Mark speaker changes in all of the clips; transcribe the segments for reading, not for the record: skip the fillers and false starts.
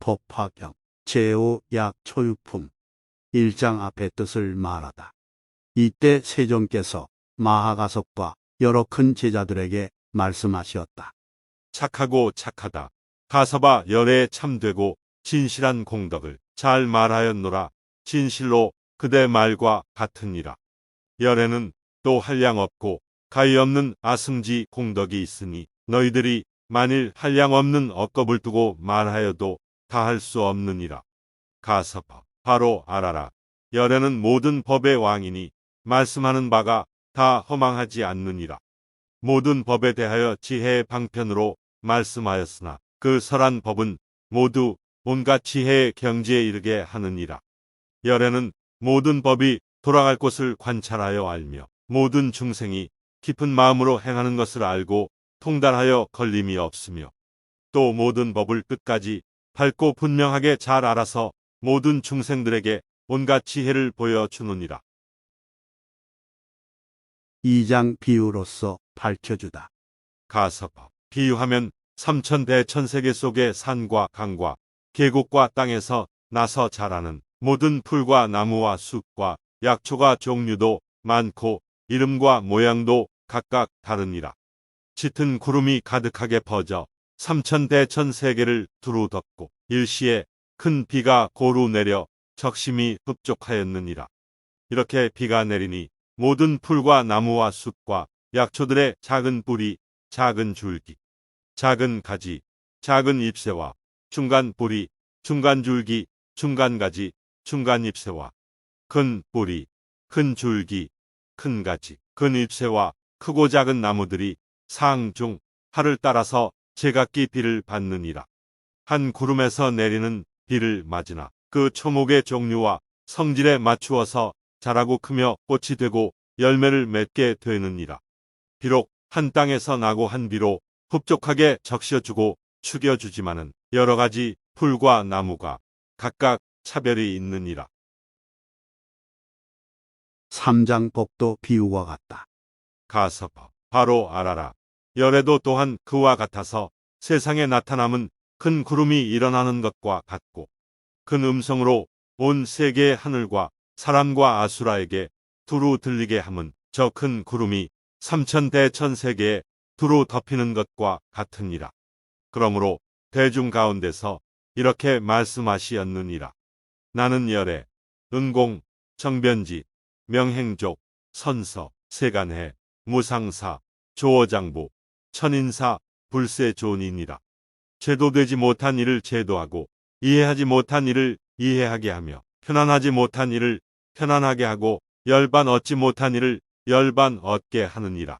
Speaker 1: 법화경, 제오 약초유품 1장 앞의 뜻을 말하다. 이때 세종께서 마하가석과 여러 큰 제자들에게 말씀하시었다.
Speaker 2: 착하고 착하다. 가서봐 열에 참되고 진실한 공덕을 잘 말하였노라. 진실로 그대 말과 같으니라. 열에는 또 한량 없고 가히 없는 아승지 공덕이 있으니 너희들이 만일 한량 없는 억겁을 두고 말하여도 다 할 수 없느니라. 가서봐 바로 알아라. 열에는 모든 법의 왕이니 말씀하는 바가 다 허망하지 않느니라. 모든 법에 대하여 지혜의 방편으로 말씀하였으나 그 설한 법은 모두 온갖 지혜의 경지에 이르게 하느니라. 열에는 모든 법이 돌아갈 곳을 관찰하여 알며 모든 중생이 깊은 마음으로 행하는 것을 알고 통달하여 걸림이 없으며 또 모든 법을 끝까지 밝고 분명하게 잘 알아서 모든 중생들에게 온갖 지혜를 보여주느니라.
Speaker 1: 2장 비유로서 밝혀주다.
Speaker 2: 가서봐 비유하면 삼천대천세계 속의 산과 강과 계곡과 땅에서 나서 자라는 모든 풀과 나무와 숲과 약초가 종류도 많고 이름과 모양도 각각 다르니라. 짙은 구름이 가득하게 퍼져 삼천대천세계를 두루 덮고 일시에 큰 비가 고루 내려 적심이 흡족하였느니라. 이렇게 비가 내리니 모든 풀과 나무와 숲과 약초들의 작은 뿌리, 작은 줄기, 작은 가지, 작은 잎새와 중간 뿌리, 중간 줄기, 중간 가지, 중간 잎새와 큰 뿌리, 큰 줄기, 큰 가지, 큰 잎새와 크고 작은 나무들이 상중 하를 따라서 제각기 비를 받느니라. 한 구름에서 내리는 비를 맞으나 그 초목의 종류와 성질에 맞추어서 자라고 크며 꽃이 되고 열매를 맺게 되느니라. 비록 한 땅에서 나고 한 비로 흡족하게 적셔주고 축여주지만은 여러 가지 풀과 나무가 각각 차별이 있느니라.
Speaker 1: 3장 법도 비유와 같다.
Speaker 2: 가서봐 바로 알아라. 열에도 또한 그와 같아서 세상에 나타남은 큰 구름이 일어나는 것과 같고 큰 음성으로 온 세계의 하늘과 사람과 아수라에게 두루 들리게 함은 저 큰 구름이 삼천대천세계에 두루 덮이는 것과 같으니라. 그러므로 대중 가운데서 이렇게 말씀하시었느니라. 나는 열에 은공, 정변지, 명행족, 선서, 세간해, 무상사, 조어장부, 천인사, 불세존이니라. 제도되지 못한 일을 제도하고 이해하지 못한 일을 이해하게 하며 편안하지 못한 일을 편안하게 하고 열반 얻지 못한 일을 열반 얻게 하느니라.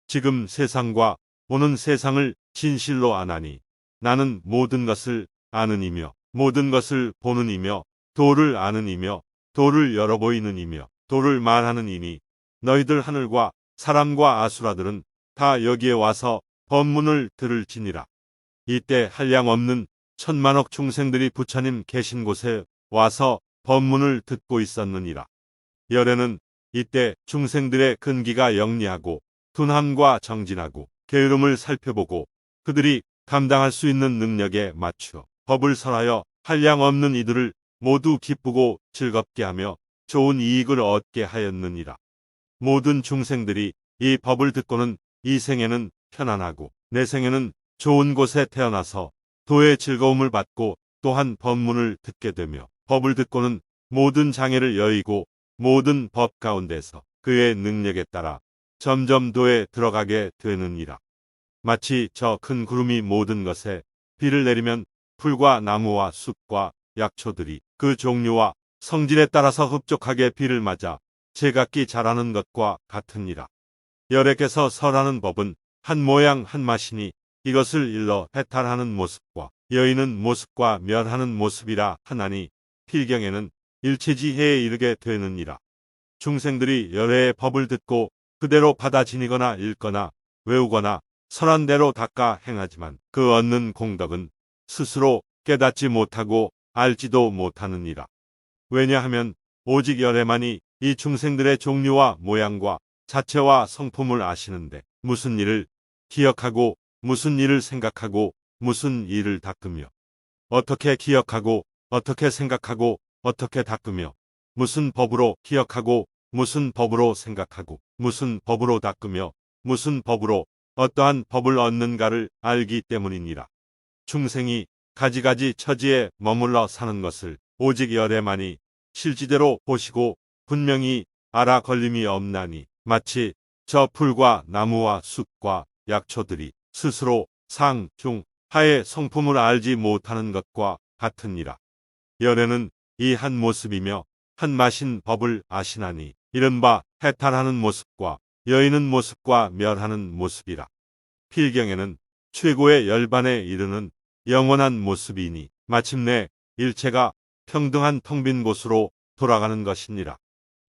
Speaker 2: 지금 세상과 보는 세상을 진실로 아나니 나는 모든 것을 아는 이며 모든 것을 보는 이며 도를 아는 이며 도를 열어 보이는 이며 도를 말하는 이니 너희들 하늘과 사람과 아수라들은 다 여기에 와서 법문을 들을지니라. 이때 한량 없는 천만억 중생들이 부처님 계신 곳에 와서 법문을 듣고 있었느니라. 열에는 이때 중생들의 근기가 영리하고 둔함과 정진하고 게으름을 살펴보고 그들이 감당할 수 있는 능력에 맞추어 법을 설하여 한량 없는 이들을 모두 기쁘고 즐겁게 하며 좋은 이익을 얻게 하였느니라. 모든 중생들이 이 법을 듣고는 이 생에는 편안하고 내 생에는 좋은 곳에 태어나서 도의 즐거움을 받고 또한 법문을 듣게 되며 법을 듣고는 모든 장애를 여의고 모든 법 가운데서 그의 능력에 따라 점점 도에 들어가게 되느니라. 마치 저 큰 구름이 모든 것에 비를 내리면 풀과 나무와 숲과 약초들이 그 종류와 성질에 따라서 흡족하게 비를 맞아 제각기 자라는 것과 같으니라. 열에께서 설하는 법은 한 모양 한 맛이니 이것을 일러 해탈하는 모습과 여의는 모습과 멸하는 모습이라 하나니 필경에는 일체지혜에 이르게 되느니라. 중생들이 열애의 법을 듣고 그대로 받아 지니거나 읽거나 외우거나 설한 대로 닦아 행하지만 그 얻는 공덕은 스스로 깨닫지 못하고 알지도 못하느니라. 왜냐하면 오직 열애만이 이 중생들의 종류와 모양과 자체와 성품을 아시는데 무슨 일을 기억하고 무슨 일을 생각하고 무슨 일을 닦으며 어떻게 기억하고 어떻게 생각하고 어떻게 닦으며 무슨 법으로 기억하고 무슨 법으로 생각하고 무슨 법으로 닦으며 무슨 법으로 어떠한 법을 얻는가를 알기 때문이니라. 중생이 가지가지 처지에 머물러 사는 것을 오직 열애만이 실지대로 보시고 분명히 알아 걸림이 없나니 마치 저 풀과 나무와 숲과 약초들이 스스로 상, 중, 하의 성품을 알지 못하는 것과 같으니라. 열애는 이 한 모습이며 한 맛인 법을 아시나니 이른바 해탈하는 모습과 여의는 모습과 멸하는 모습이라. 필경에는 최고의 열반에 이르는 영원한 모습이니 마침내 일체가 평등한 텅 빈 곳으로 돌아가는 것이니라.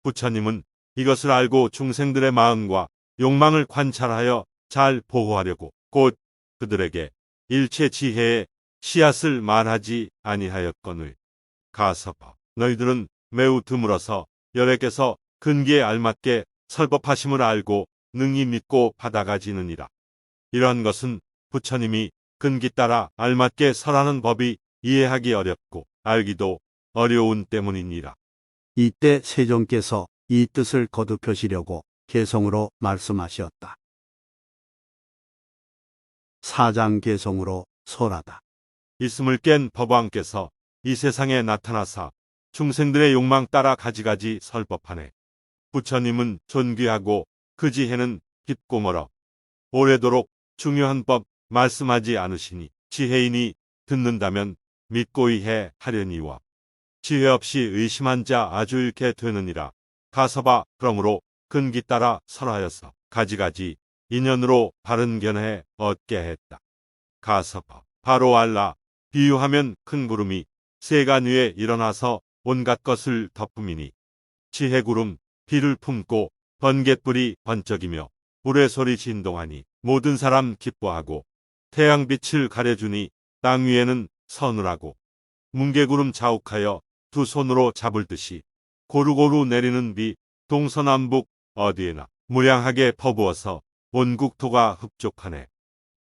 Speaker 2: 부처님은 이것을 알고 중생들의 마음과 욕망을 관찰하여 잘 보호하려고 곧 그들에게 일체 지혜의 씨앗을 말하지 아니하였거늘. 가서봐 너희들은 매우 드물어서 열애께서 근기에 알맞게 설법하심을 알고 능히 믿고 받아가지느니라. 이러한 것은 부처님이 근기 따라 알맞게 설하는 법이 이해하기 어렵고 알기도 어려운 때문이니라.
Speaker 1: 이때 세종께서 이 뜻을 거듭하시려고 개성으로 말씀하셨다. 사장 개성으로 설하다.
Speaker 2: 있음을 깬 법왕께서 이 세상에 나타나사 중생들의 욕망 따라 가지가지 설법하네. 부처님은 존귀하고 그 지혜는 깊고 멀어 오래도록 중요한 법 말씀하지 않으시니 지혜인이 듣는다면 믿고 이해 하려니와 지혜 없이 의심한 자 아주 잃게 되느니라. 가서봐 그러므로 근기 따라 설하여서 가지가지 인연으로 바른 견해 얻게 했다. 가서봐 바로 알라. 비유하면 큰 구름이 세간 위에 일어나서 온갖 것을 덮음이니 지혜구름 비를 품고 번갯불이 번쩍이며 우레소리 진동하니 모든 사람 기뻐하고 태양빛을 가려주니 땅 위에는 서늘하고 뭉게구름 자욱하여 두 손으로 잡을 듯이 고루고루 내리는 비 동서남북 어디에나 무량하게 퍼부어서 온 국토가 흡족하네.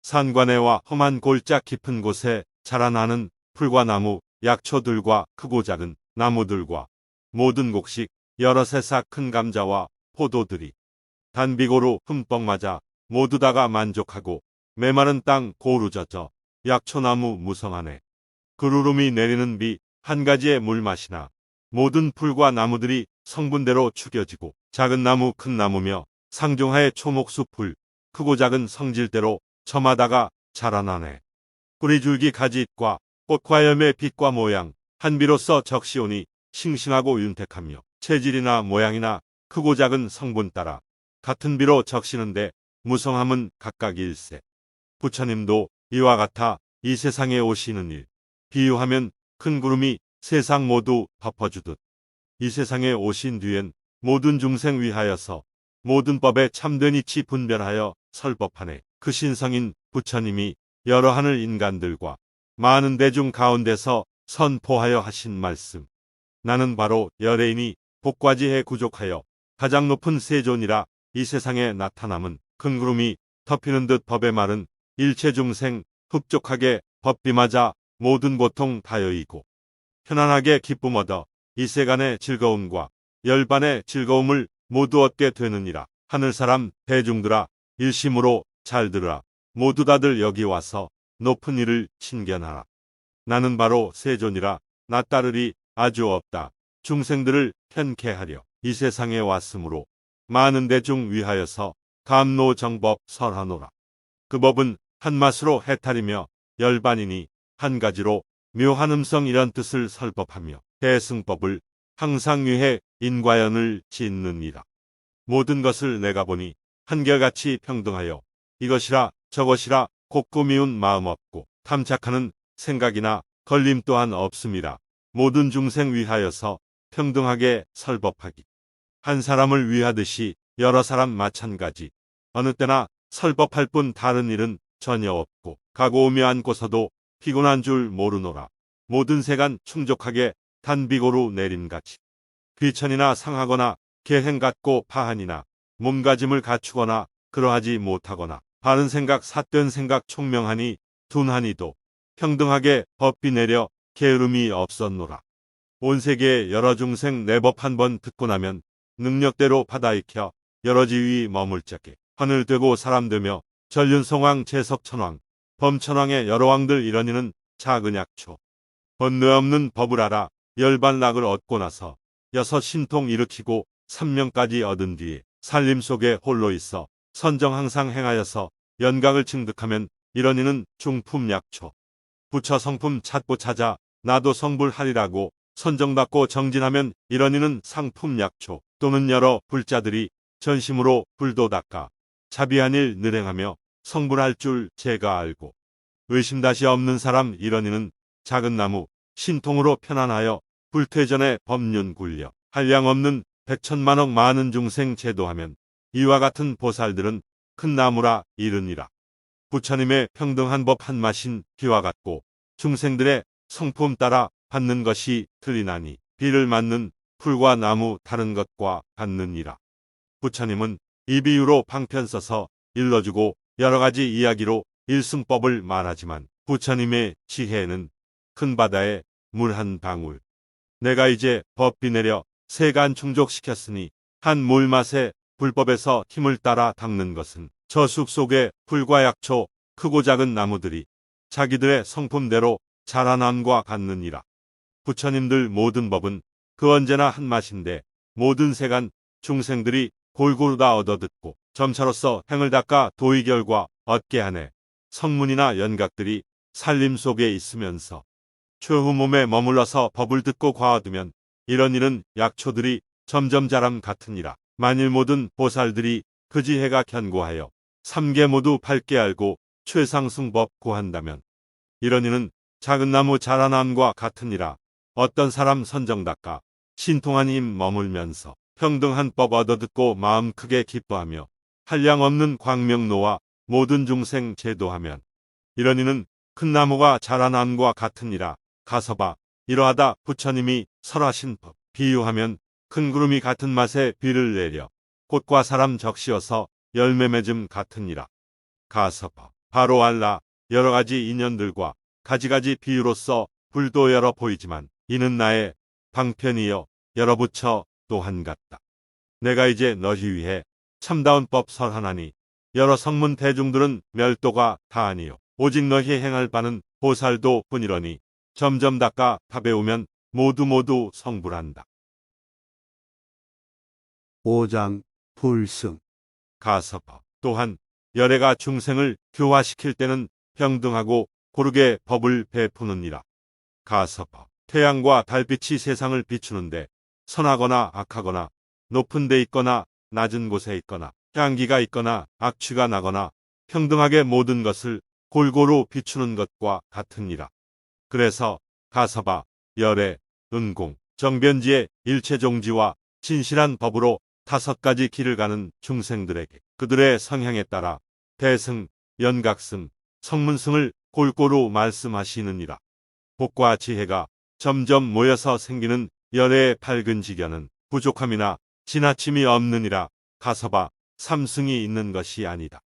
Speaker 2: 산관해와 험한 골짜 깊은 곳에 자라나는 풀과 나무, 약초들과 크고 작은 나무들과 모든 곡식 여러 새싹 큰 감자와 포도들이 단비고로 흠뻑 맞아 모두 다가 만족하고 메마른 땅 고루 젖어 약초나무 무성하네. 그루름이 내리는 비 한 가지의 물맛이나 모든 풀과 나무들이 성분대로 죽여지고 작은 나무 큰 나무며 상중하의 초목수 풀 크고 작은 성질대로 저마다가 자라나네. 뿌리줄기 가지잎과 꽃과 열매 빛과 모양 한비로써 적시오니 싱싱하고 윤택하며 체질이나 모양이나 크고 작은 성분 따라 같은 비로 적시는데 무성함은 각각 일세. 부처님도 이와 같아 이 세상에 오시는 일 비유하면 큰 구름이 세상 모두 덮어주듯 이 세상에 오신 뒤엔 모든 중생 위하여서 모든 법에 참된 이치 분별하여 설법하네. 그 신성인 부처님이 여러 하늘 인간들과 많은 대중 가운데서 선포하여 하신 말씀. 나는 바로 열애이니 복과지에 구족하여 가장 높은 세존이라. 이 세상에 나타남은 큰 구름이 덮이는 듯 법의 말은 일체 중생 흡족하게 법비 맞아 모든 고통 다여이고 편안하게 기쁨 얻어 이 세간의 즐거움과 열반의 즐거움을 모두 얻게 되느니라. 하늘사람 대중들아 일심으로 잘 들으라. 모두 다들 여기 와서 높은 일을 신견하라. 나는 바로 세존이라. 나 따르리 아주 없다. 중생들을 편케 하려 이 세상에 왔으므로 많은 대중 위하여서 감노정법 설하노라. 그 법은 한 맛으로 해탈이며 열반이니 한 가지로 묘한 음성 이런 뜻을 설법하며 대승법을 항상 위해 인과연을 짓느니라. 모든 것을 내가 보니 한결같이 평등하여 이것이라 저것이라 곱고 미운 마음 없고 탐착하는 생각이나 걸림 또한 없음이라. 모든 중생 위하여서 평등하게 설법하기. 한 사람을 위하듯이 여러 사람 마찬가지. 어느 때나 설법할 뿐 다른 일은 전혀 없고 가고 오며 앉고서도 피곤한 줄 모르노라. 모든 세간 충족하게 단비고로 내림같이 귀천이나 상하거나 계행 같고 파한이나 몸가짐을 갖추거나 그러하지 못하거나 바른 생각 삿된 생각 총명하니 둔하니도 평등하게 법비 내려 게으름이 없었노라. 온 세계의 여러 중생 내 법 한 번 듣고 나면 능력대로 받아 익혀 여러 지위 머물자게 하늘 되고 사람 되며 전륜성왕 제석천왕 범천왕의 여러 왕들 이러니는 작은 약초. 번뇌 없는 법을 알아 열반락을 얻고 나서 여섯 신통 일으키고 삼명까지 얻은 뒤에 살림 속에 홀로 있어 선정 항상 행하여서 연각을 증득하면 이러니는 중품 약초. 부처 성품 찾고 찾아 나도 성불하리라고 선정받고 정진하면 이러니는 상품 약초. 또는 여러 불자들이 전심으로 불도 닦아 자비한 일 늘행하며 성불할 줄 제가 알고 의심다시 없는 사람 이러니는 작은 나무 신통으로 편안하여 불퇴전에 법륜 굴려 한량 없는 백천만억 많은 중생 제도하면 이와 같은 보살들은 큰 나무라 이르니라. 부처님의 평등한 법 한 마신 비와 같고 중생들의 성품 따라 받는 것이 틀리나니 비를 맞는 풀과 나무 다른 것과 같느니라. 부처님은 이 비유로 방편 써서 일러주고 여러 가지 이야기로 일승법을 말하지만 부처님의 지혜는 큰 바다에 물 한 방울. 내가 이제 법비 내려 세간 충족시켰으니 한 물맛에 불법에서 힘을 따라 닦는 것은 저 숲 속에 풀과 약초 크고 작은 나무들이 자기들의 성품대로 자라남과 같느니라. 부처님들 모든 법은 그 언제나 한 맛인데 모든 세간 중생들이 골고루 다 얻어듣고 점차로서 행을 닦아 도의 결과 얻게 하네. 성문이나 연각들이 살림 속에 있으면서 최후 몸에 머물러서 법을 듣고 과어두면 이런 일은 약초들이 점점 자람 같으니라. 만일 모든 보살들이 그 지혜가 견고하여 삼계 모두 밝게 알고 최상승법 구한다면 이런 이는 작은 나무 자라남과 같으니라. 어떤 사람 선정 닦아 신통한 힘 머물면서 평등한 법 얻어듣고 마음 크게 기뻐하며 한량 없는 광명노와 모든 중생 제도하면 이런 이는 큰 나무가 자라남과 같으니라. 가서 봐. 이러하다 부처님이 설하신 법 비유하면 큰 구름이 같은 맛에 비를 내려 꽃과 사람 적시어서 열매 맺음 같으니라. 가서 봐. 바로 알라. 여러 가지 인연들과 가지가지 비유로서 불도 여러 보이지만 이는 나의 방편이여 여러 부처 또한 같다. 내가 이제 너희 위해 참다운 법 설하나니 여러 성문 대중들은 멸도가 다아니요 오직 너희 행할 바는 보살도 뿐이러니 점점 닦아 다 배우면 모두 성불한다.
Speaker 1: 5장 불승.
Speaker 2: 가서 봐. 또한 열애가 중생을 교화시킬 때는 평등하고 고르게 법을 베푸느니라. 가서 봐. 태양과 달빛이 세상을 비추는데 선하거나 악하거나 높은 데 있거나 낮은 곳에 있거나 향기가 있거나 악취가 나거나 평등하게 모든 것을 골고루 비추는 것과 같으니라. 그래서 가서 봐. 열애, 은공, 정변지의 일체종지와 진실한 법으로 5가지 길을 가는 중생들에게 그들의 성향에 따라 대승, 연각승, 성문승을 골고루 말씀하시느니라. 복과 지혜가 점점 모여서 생기는 열애의 밝은 지견은 부족함이나 지나침이 없느니라. 가서 봐. 삼승이 있는 것이 아니다.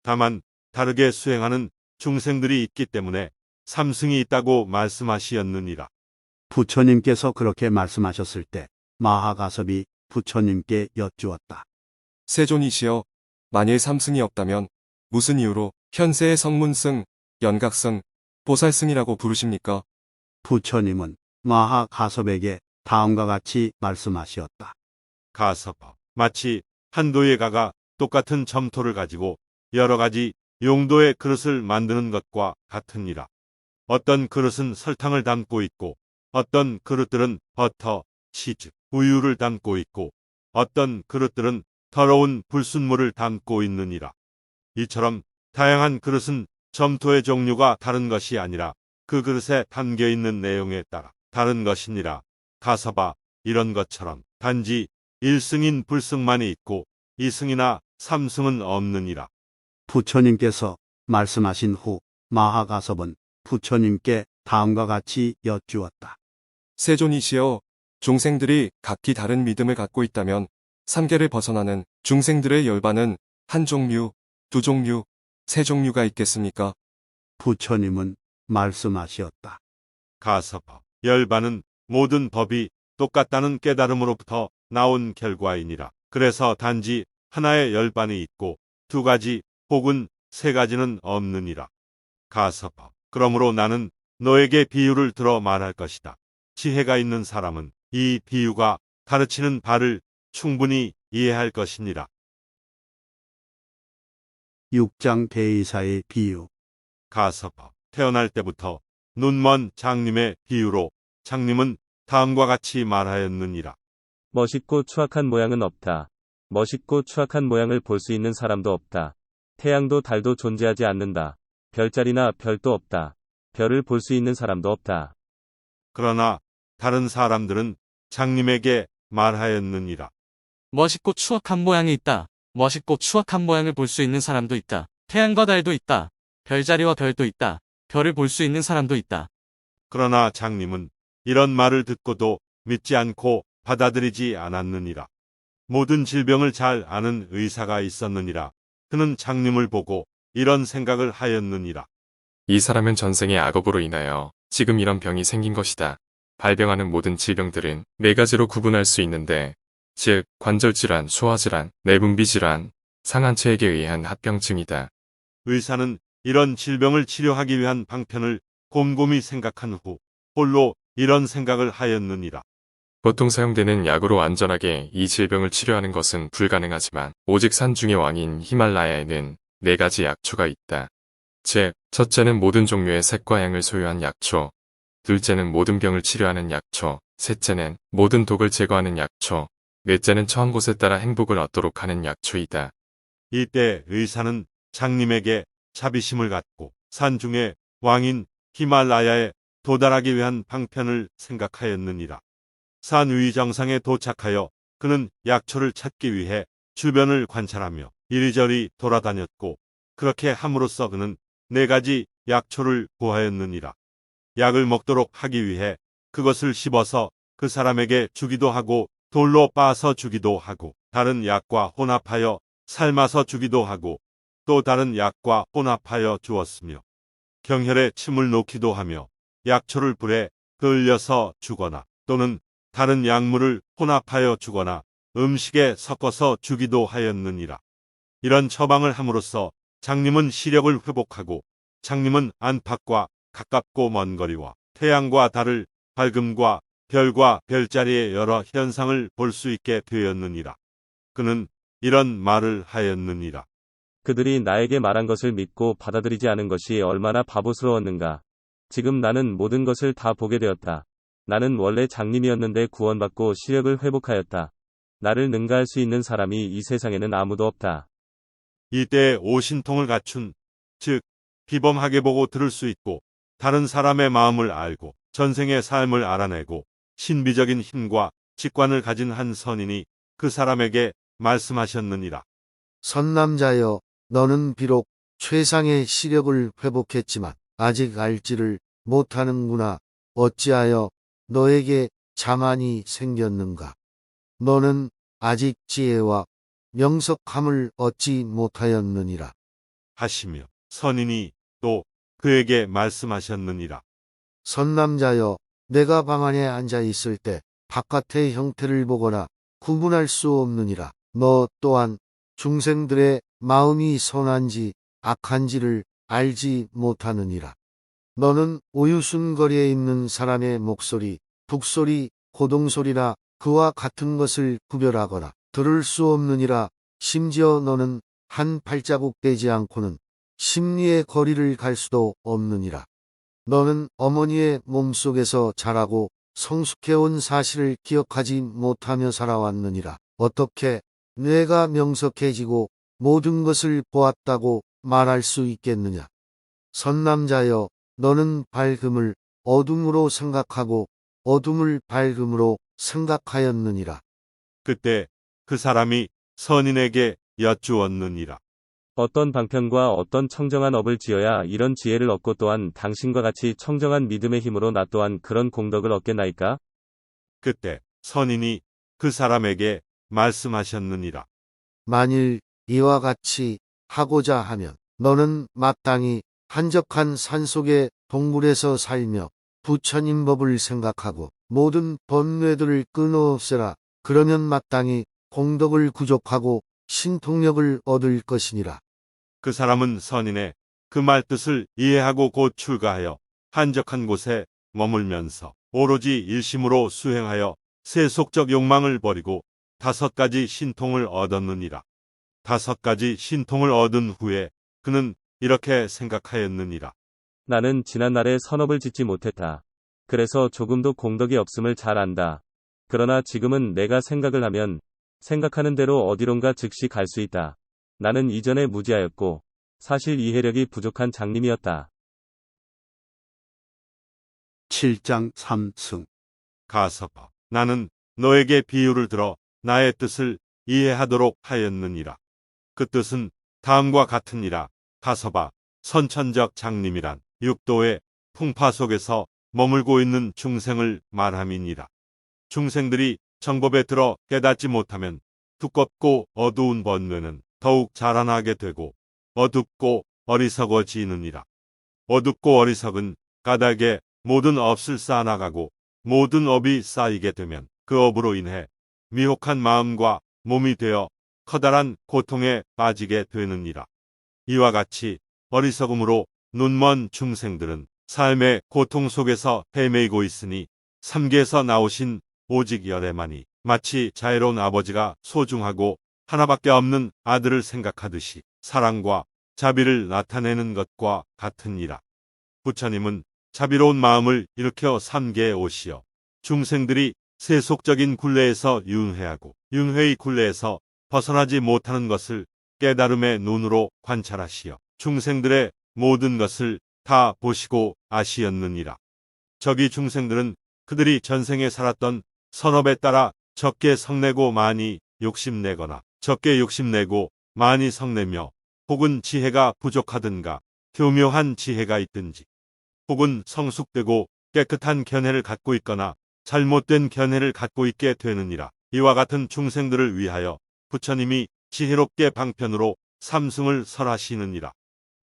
Speaker 2: 다만 다르게 수행하는 중생들이 있기 때문에 삼승이 있다고 말씀하시었느니라.
Speaker 1: 부처님께서 그렇게 말씀하셨을 때 마하가섭이 부처님께 여쭈었다.
Speaker 3: 세존이시여, 만일 삼승이 없다면 무슨 이유로 현세의 성문승, 연각승, 보살승이라고 부르십니까?
Speaker 1: 부처님은 마하가섭에게 다음과 같이 말씀하셨다.
Speaker 2: 가서 봐. 마치 한도에 가가 똑같은 점토를 가지고 여러 가지 용도의 그릇을 만드는 것과 같으니라. 어떤 그릇은 설탕을 담고 있고 어떤 그릇들은 버터, 치즈, 우유를 담고 있고 어떤 그릇들은 더러운 불순물을 담고 있느니라. 이처럼 다양한 그릇은 점토의 종류가 다른 것이 아니라 그 그릇에 담겨 있는 내용에 따라 다른 것이니라. 가서 봐. 이런 것처럼 단지 1승인 불승만이 있고 2승이나 3승은 없느니라.
Speaker 1: 부처님께서 말씀하신 후 마하가섭은 부처님께 다음과 같이 여쭈었다.
Speaker 3: 세존이시여, 중생들이 각기 다른 믿음을 갖고 있다면 삼계를 벗어나는 중생들의 열반은 한 종류, 두 종류, 세 종류가 있겠습니까?
Speaker 1: 부처님은 말씀하시었다.
Speaker 2: 가서법, 열반은 모든 법이 똑같다는 깨달음으로부터 나온 결과이니라. 그래서 단지 하나의 열반이 있고 두 가지 혹은 세 가지는 없느니라. 가서법, 그러므로 나는 너에게 비유를 들어 말할 것이다. 지혜가 있는 사람은 이 비유가 가르치는 바를 충분히 이해할 것이니라.
Speaker 1: 6장 대이사의 비유.
Speaker 2: 가서법, 태어날 때부터 눈먼 장님의 비유로 장님은 다음과 같이 말하였느니라.
Speaker 4: 멋있고 추악한 모양은 없다. 멋있고 추악한 모양을 볼 수 있는 사람도 없다. 태양도 달도 존재하지 않는다. 별자리나 별도 없다. 별을 볼 수 있는 사람도 없다.
Speaker 2: 그러나 다른 사람들은 장님에게 말하였느니라.
Speaker 5: 멋있고 추악한 모양이 있다. 멋있고 추악한 모양을 볼 수 있는 사람도 있다. 태양과 달도 있다. 별자리와 별도 있다. 별을 볼 수 있는 사람도 있다.
Speaker 2: 그러나 장님은 이런 말을 듣고도 믿지 않고 받아들이지 않았느니라. 모든 질병을 잘 아는 의사가 있었느니라. 그는 장님을 보고 이런 생각을 하였느니라.
Speaker 6: 이 사람은 전생의 악업으로 인하여 지금 이런 병이 생긴 것이다. 발병하는 모든 질병들은 네 가지로 구분할 수 있는데, 즉 관절질환, 소화질환, 내분비질환, 상한체액에 의한 합병증이다.
Speaker 2: 의사는 이런 질병을 치료하기 위한 방편을 곰곰이 생각한 후 홀로 이런 생각을 하였느니라.
Speaker 6: 보통 사용되는 약으로 안전하게 이 질병을 치료하는 것은 불가능하지만 오직 산 중의 왕인 히말라야에는 네 가지 약초가 있다. 즉, 첫째는 모든 종류의 색과 향을 소유한 약초, 둘째는 모든 병을 치료하는 약초, 셋째는 모든 독을 제거하는 약초, 넷째는 처한 곳에 따라 행복을 얻도록 하는 약초이다.
Speaker 2: 이때 의사는 장님에게 자비심을 갖고 산 중에 왕인 히말라야에 도달하기 위한 방편을 생각하였느니라. 산 위 정상에 도착하여 그는 약초를 찾기 위해 주변을 관찰하며 이리저리 돌아다녔고, 그렇게 함으로써 그는 네 가지 약초를 구하였느니라. 약을 먹도록 하기 위해 그것을 씹어서 그 사람에게 주기도 하고 돌로 빻아서 주기도 하고 다른 약과 혼합하여 삶아서 주기도 하고 또 다른 약과 혼합하여 주었으며 경혈에 침을 놓기도 하며 약초를 불에 그을려서 주거나 또는 다른 약물을 혼합하여 주거나 음식에 섞어서 주기도 하였느니라. 이런 처방을 함으로써 장님은 시력을 회복하고 장님은 안팎과 가깝고 먼 거리와 태양과 달을 밝음과 별과 별자리의 여러 현상을 볼 수 있게 되었느니라. 그는 이런 말을 하였느니라.
Speaker 4: 그들이 나에게 말한 것을 믿고 받아들이지 않은 것이 얼마나 바보스러웠는가. 지금 나는 모든 것을 다 보게 되었다. 나는 원래 장님이었는데 구원받고 시력을 회복하였다. 나를 능가할 수 있는 사람이 이 세상에는 아무도 없다.
Speaker 2: 이때 오신통을 갖춘, 즉 비범하게 보고 들을 수 있고 다른 사람의 마음을 알고 전생의 삶을 알아내고 신비적인 힘과 직관을 가진 한 선인이 그 사람에게 말씀하셨느니라.
Speaker 7: 선남자여, 너는 비록 최상의 시력을 회복했지만 아직 알지를 못하는구나. 어찌하여 너에게 자만이 생겼는가? 너는 아직 지혜와 명석함을 얻지 못하였느니라.
Speaker 2: 하시며 선인이 또 그에게 말씀하셨느니라.
Speaker 7: 선남자여, 내가 방 안에 앉아 있을 때 바깥의 형태를 보거나 구분할 수 없느니라. 너 또한 중생들의 마음이 선한지 악한지를 알지 못하느니라. 너는 오유순거리에 있는 사람의 목소리, 북소리, 고동소리나 그와 같은 것을 구별하거나 들을 수 없느니라. 심지어 너는 한 발자국 떼지 않고는 심리의 거리를 갈 수도 없느니라. 너는 어머니의 몸속에서 자라고 성숙해온 사실을 기억하지 못하며 살아왔느니라. 어떻게 뇌가 명석해지고 모든 것을 보았다고 말할 수 있겠느냐? 선남자여, 너는 밝음을 어둠으로 생각하고 어둠을 밝음으로 생각하였느니라.
Speaker 2: 그때 그 사람이 선인에게 여쭈었느니라.
Speaker 4: 어떤 방편과 어떤 청정한 업을 지어야 이런 지혜를 얻고 또한 당신과 같이 청정한 믿음의 힘으로 나 또한 그런 공덕을 얻겠나이까?
Speaker 2: 그때 선인이 그 사람에게 말씀하셨느니라.
Speaker 7: 만일 이와 같이 하고자 하면 너는 마땅히 한적한 산속에 동굴에서 살며 부처님 법을 생각하고 모든 번뇌들을 끊어 없애라. 그러면 마땅히 공덕을 구족하고 신통력을 얻을 것이니라.
Speaker 2: 그 사람은 선인의 그 말뜻을 이해하고 곧 출가하여 한적한 곳에 머물면서 오로지 일심으로 수행하여 세속적 욕망을 버리고 5가지 신통을 얻었느니라. 5가지 신통을 얻은 후에 그는 이렇게 생각하였느니라.
Speaker 4: 나는 지난날에 선업을 짓지 못했다. 그래서 조금도 공덕이 없음을 잘 안다. 그러나 지금은 내가 생각을 하면 생각하는 대로 어디론가 즉시 갈 수 있다. 나는 이전에 무지하였고 사실 이해력이 부족한 장님이었다.
Speaker 1: 7장 3승.
Speaker 2: 가서봐. 나는 너에게 비유를 들어 나의 뜻을 이해하도록 하였느니라. 그 뜻은 다음과 같으니라. 가서봐. 선천적 장님이란 육도의 풍파 속에서 머물고 있는 중생을 말함이니라. 중생들이 정법에 들어 깨닫지 못하면 두껍고 어두운 번뇌는 더욱 자라나게 되고 어둡고 어리석어지느니라. 어둡고 어리석은 까닭에 모든 업을 쌓아나가고 모든 업이 쌓이게 되면 그 업으로 인해 미혹한 마음과 몸이 되어 커다란 고통에 빠지게 되느니라. 이와 같이 어리석음으로 눈먼 중생들은 삶의 고통 속에서 헤매이고 있으니 삼계에서 나오신 오직 열애만이 마치 자애로운 아버지가 소중하고 하나밖에 없는 아들을 생각하듯이 사랑과 자비를 나타내는 것과 같으니라. 부처님은 자비로운 마음을 일으켜 삼계에 오시어 중생들이 세속적인 굴레에서 윤회하고 윤회의 굴레에서 벗어나지 못하는 것을 깨달음의 눈으로 관찰하시어 중생들의 모든 것을 다 보시고 아시었느니라. 저기 중생들은 그들이 전생에 살았던 선업에 따라 적게 성내고 많이 욕심내거나 적게 욕심내고 많이 성내며 혹은 지혜가 부족하든가 교묘한 지혜가 있든지 혹은 성숙되고 깨끗한 견해를 갖고 있거나 잘못된 견해를 갖고 있게 되느니라. 이와 같은 중생들을 위하여 부처님이 지혜롭게 방편으로 삼승을 설하시느니라.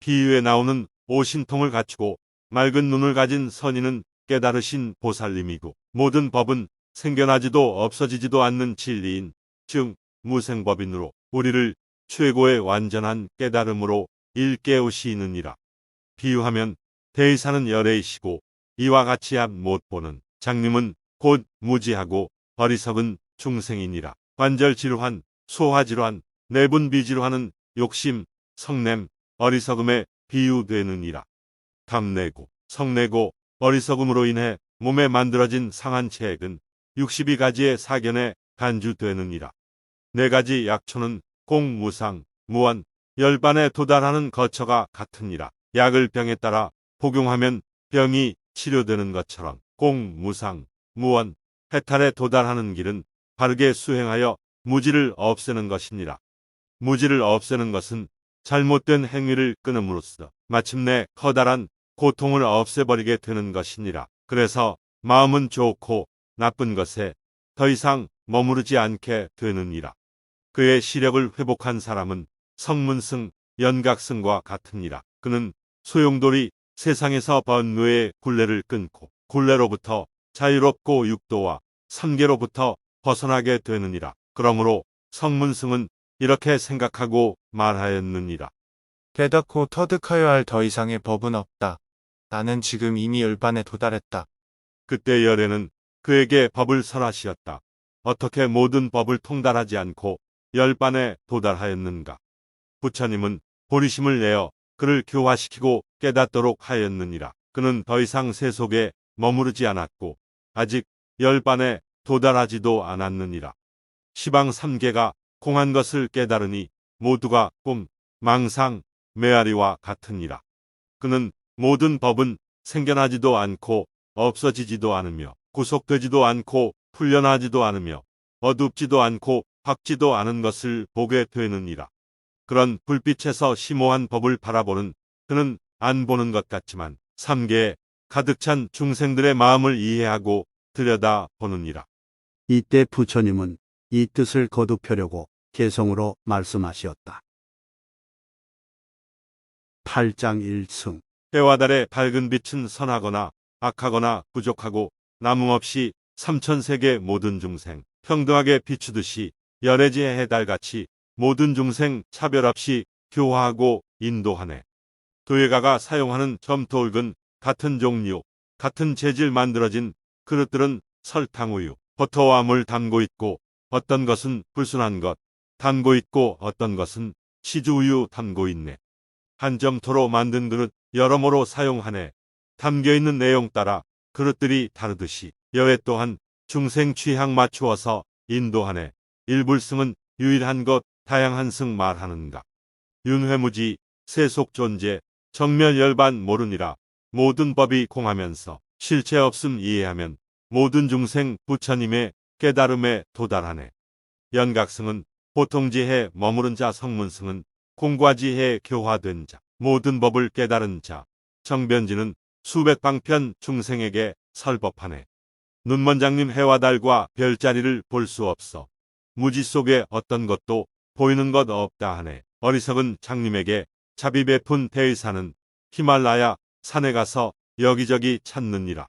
Speaker 2: 비유에 나오는 오신통을 갖추고 맑은 눈을 가진 선인은 깨달으신 보살님이고 모든 법은 생겨나지도 없어지지도 않는 진리인 즉 무생법인으로 우리를 최고의 완전한 깨달음으로 일깨우시느니라. 비유하면 대의사는 열애이시고 이와 같이 앞 못 보는 장님은 곧 무지하고 어리석은 중생이니라. 관절지루한, 소화지루한, 내분비지루하는 욕심, 성냄, 어리석음에 비유되느니라. 탐내고 성내고 어리석음으로 인해 몸에 만들어진 상한 체액은 62가지의 사견에 간주되느니라. 4가지 약초는 공무상, 무원, 열반에 도달하는 거처가 같으니라. 약을 병에 따라 복용하면 병이 치료되는 것처럼 공무상, 무원, 해탈에 도달하는 길은 바르게 수행하여 무지를 없애는 것이니라. 무지를 없애는 것은 잘못된 행위를 끊음으로써 마침내 커다란 고통을 없애버리게 되는 것이니라. 그래서 마음은 좋고 나쁜 것에 더 이상 머무르지 않게 되느니라. 그의 시력을 회복한 사람은 성문승, 연각승과 같으니라. 그는 소용돌이 세상에서 번뇌의 굴레를 끊고 굴레로부터 자유롭고 육도와 삼계로부터 벗어나게 되느니라. 그러므로 성문승은 이렇게 생각하고 말하였느니라.
Speaker 8: 깨닫고 터득하여야 할 더 이상의 법은 없다. 나는 지금 이미 열반에 도달했다.
Speaker 2: 그때 열애는 그에게 법을 설하시었다. 어떻게 모든 법을 통달하지 않고 열반에 도달하였는가? 부처님은 보리심을 내어 그를 교화시키고 깨닫도록 하였느니라. 그는 더 이상 세속에 머무르지 않았고 아직 열반에 도달하지도 않았느니라. 시방 3계가 공한 것을 깨달으니 모두가 꿈, 망상, 메아리와 같으니라. 그는 모든 법은 생겨나지도 않고 없어지지도 않으며 구속되지도 않고 풀려나지도 않으며 어둡지도 않고 밝지도 않은 것을 보게 되느니라. 그런 불빛에서 심오한 법을 바라보는 그는 안 보는 것 같지만 3계에 가득 찬 중생들의 마음을 이해하고 들여다보느니라.
Speaker 1: 이때 부처님은 이 뜻을 거듭하려고 개성으로 말씀하시었다. 8장 1승.
Speaker 2: 해와 달의 밝은 빛은 선하거나 악하거나 부족하고 남음없이 삼천세계 모든 중생 평등하게 비추듯이 열애지의 해달같이 모든 중생 차별 없이 교화하고 인도하네. 도예가가 사용하는 점토울근 같은 종류, 같은 재질 만들어진 그릇들은 설탕우유, 버터와 물 담고 있고 어떤 것은 불순한 것 담고 있고 어떤 것은 치즈우유 담고 있네. 한 점토로 만든 그릇 여러모로 사용하네. 담겨있는 내용 따라 그릇들이 다르듯이 여애 또한 중생 취향 맞추어서 인도하네. 일불승은 유일한 것 다양한 승 말하는가. 윤회무지 세속존재 정멸열반 모르니라. 모든 법이 공하면서 실체 없음 이해하면 모든 중생 부처님의 깨달음에 도달하네. 연각승은 보통지혜에 머무른 자, 성문승은 공과지혜에 교화된 자, 모든 법을 깨달은 자, 정변지는 수백 방편 중생에게 설법하네. 눈먼장님 해와 달과 별자리를 볼 수 없어. 무지 속에 어떤 것도 보이는 것 없다 하네. 어리석은 장님에게 자비 베푼 대의사는 히말라야 산에 가서 여기저기 찾느니라.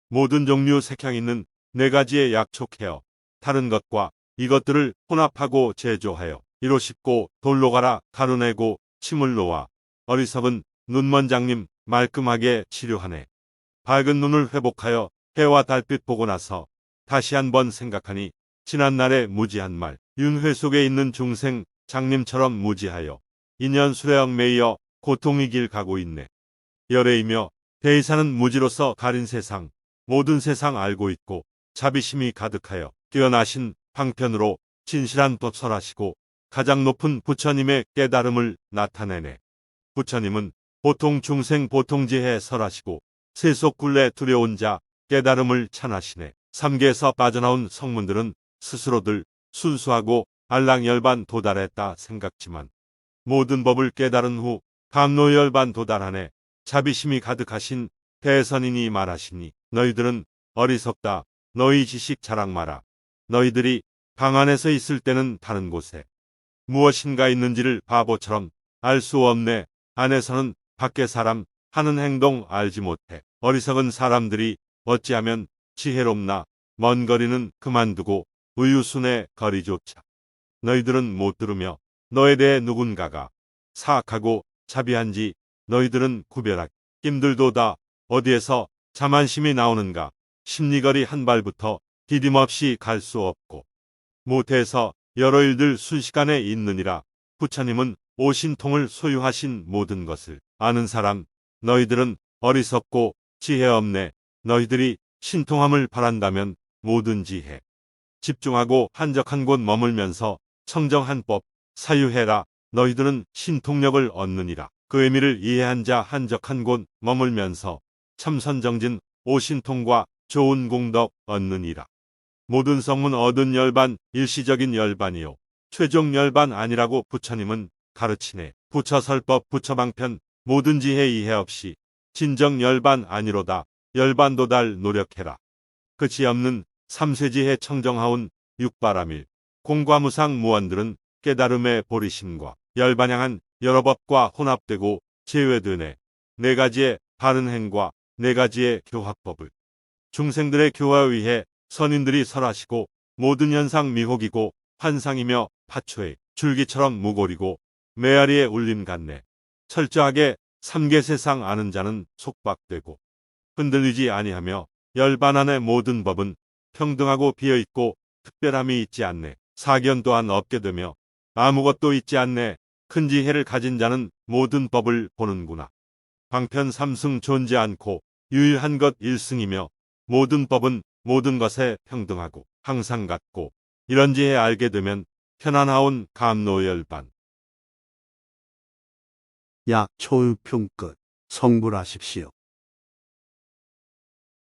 Speaker 2: 모든 종류 색향 있는 네 가지의 약촉해요. 다른 것과 이것들을 혼합하고 제조하여 이로 씹고 돌로 갈아 가루내고 침을 놓아 어리석은 눈먼장님 말끔하게 치료하네. 밝은 눈을 회복하여 해와 달빛 보고 나서 다시 한번 생각하니 지난날의 무지한 말 윤회 속에 있는 중생 장님처럼 무지하여 인연 수레역 매여 고통의 길 가고 있네. 열애이며 대의사는 무지로서 가린 세상 모든 세상 알고 있고 자비심이 가득하여 뛰어나신 방편으로 진실한 법 설하시고 가장 높은 부처님의 깨달음을 나타내네. 부처님은 보통 중생 보통지혜에 설하시고 세속 굴레 두려운 자 깨달음을 찬하시네. 삼계에서 빠져나온 성문들은 스스로들 순수하고 알랑열반 도달했다 생각지만 모든 법을 깨달은 후 감로열반 도달하네. 자비심이 가득하신 대선인이 말하시니 너희들은 어리석다. 너희 지식 자랑 마라. 너희들이 방 안에서 있을 때는 다른 곳에 무엇인가 있는지를 바보처럼 알 수 없네. 안에서는 밖에 사람 하는 행동 알지 못해. 어리석은 사람들이 어찌하면 지혜롭나. 먼 거리는 그만두고 의유순의 거리조차 너희들은 못 들으며 너에 대해 누군가가 사악하고 자비한지 너희들은 구별하기 힘들도다. 어디에서 자만심이 나오는가. 심리거리 한 발부터 디딤없이 갈 수 없고 모태에서 여러 일들 순식간에 있느니라. 부처님은 오신통을 소유하신 모든 것을 아는 사람. 너희들은 어리석고 지혜 없네. 너희들이 신통함을 바란다면 뭐든지 해. 집중하고 한적한 곳 머물면서 청정한 법 사유해라. 너희들은 신통력을 얻느니라. 그 의미를 이해한 자 한적한 곳 머물면서 참선정진 오신통과 좋은 공덕 얻느니라. 모든 성문 얻은 열반 일시적인 열반이요 최종 열반 아니라고 부처님은 가르치네. 부처설법 부처방편 모든 지혜 이해 없이 진정 열반 아니로다. 열반도달 노력해라. 끝이 없는 삼세지혜 청정하온 육바라밀 공과무상 무언들은 깨달음의 보리심과 열반향한 여러 법과 혼합되고 제외되네. 네 가지의 바른 행과 네 가지의 교화법을 중생들의 교화에 의해 선인들이 설하시고 모든 현상 미혹이고 환상이며 파초의 줄기처럼 무골이고 메아리의 울림 같네. 철저하게 삼계세상 아는 자는 속박되고 흔들리지 아니하며 열반 안의 모든 법은 평등하고 비어있고 특별함이 있지 않네. 사견 또한 없게 되며 아무것도 있지 않네. 큰 지혜를 가진 자는 모든 법을 보는구나. 방편 삼승 존재 않고 유일한 것 일승이며 모든 법은 모든 것에 평등하고 항상 같고 이런 지혜 알게 되면 편안하온 감노열반.
Speaker 1: 약초유품 끝. 성불하십시오.